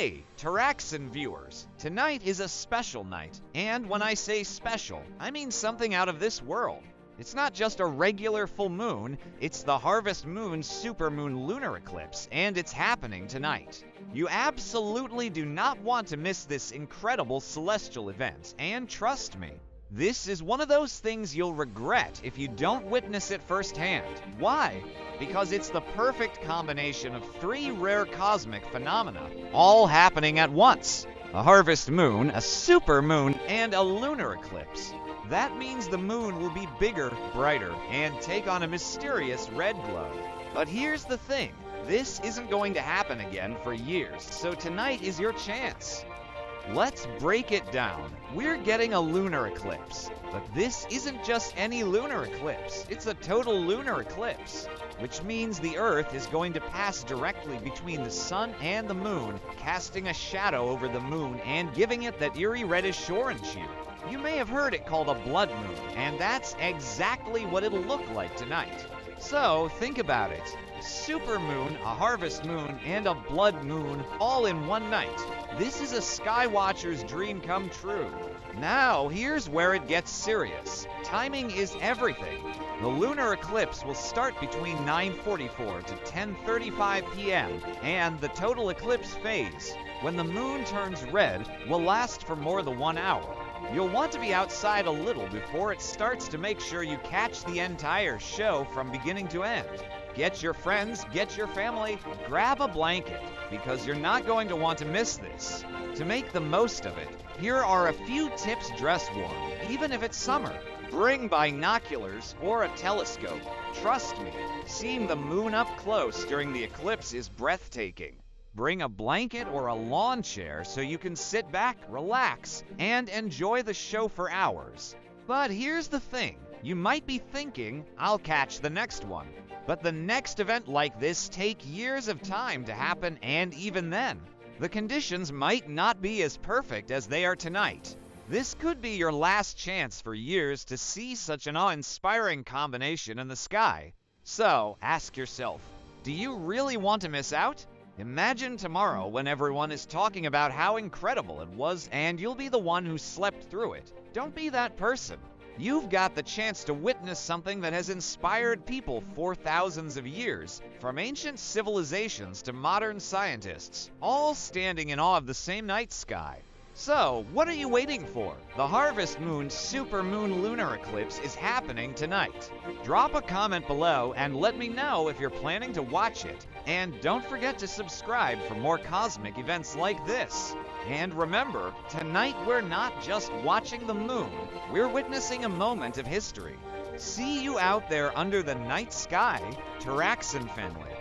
Hey, Terraxon viewers! Tonight is a special night, and when I say special, I mean something out of this world. It's not just a regular full moon, it's the Harvest Moon Supermoon Lunar Eclipse, and it's happening tonight. You absolutely do not want to miss this incredible celestial event, and trust me, this is one of those things you'll regret if you don't witness it firsthand. Why? Because it's the perfect combination of three rare cosmic phenomena, all happening at once. A harvest moon, a supermoon, and a lunar eclipse. That means the moon will be bigger, brighter, and take on a mysterious red glow. But here's the thing, this isn't going to happen again for years, so tonight is your chance. Let's break it down. We're getting a lunar eclipse, but this isn't just any lunar eclipse, it's a total lunar eclipse, which means the Earth is going to pass directly between the sun and the moon, casting a shadow over the moon and giving it that eerie reddish orange hue. You may have heard it called a blood moon, and that's exactly what it'll look like tonight. So think about it. Supermoon, a harvest moon, and a blood moon all in one night. This is a skywatcher's dream come true. Now, here's where it gets serious. Timing is everything. The lunar eclipse will start between 9:44 to 10:35 p.m., and the total eclipse phase, when the moon turns red, will last for more than 1 hour. You'll want to be outside a little before it starts to make sure you catch the entire show from beginning to end. Get your friends, get your family, grab a blanket, because you're not going to want to miss this. To make the most of it, here are a few tips. Dress warm, even if it's summer. Bring binoculars or a telescope. Trust me, seeing the moon up close during the eclipse is breathtaking. Bring a blanket or a lawn chair so you can sit back, relax, and enjoy the show for hours. But here's the thing, you might be thinking, I'll catch the next one. But the next event like this take years of time to happen, and even then, the conditions might not be as perfect as they are tonight. This could be your last chance for years to see such an awe-inspiring combination in the sky. So, ask yourself, do you really want to miss out? Imagine tomorrow when everyone is talking about how incredible it was and you'll be the one who slept through it. Don't be that person. You've got the chance to witness something that has inspired people for thousands of years, from ancient civilizations to modern scientists, all standing in awe of the same night sky. So, what are you waiting for? The Harvest Moon Supermoon Lunar Eclipse is happening tonight. Drop a comment below and let me know if you're planning to watch it. And don't forget to subscribe for more cosmic events like this. And remember, tonight we're not just watching the moon, we're witnessing a moment of history. See you out there under the night sky, Terraxon family.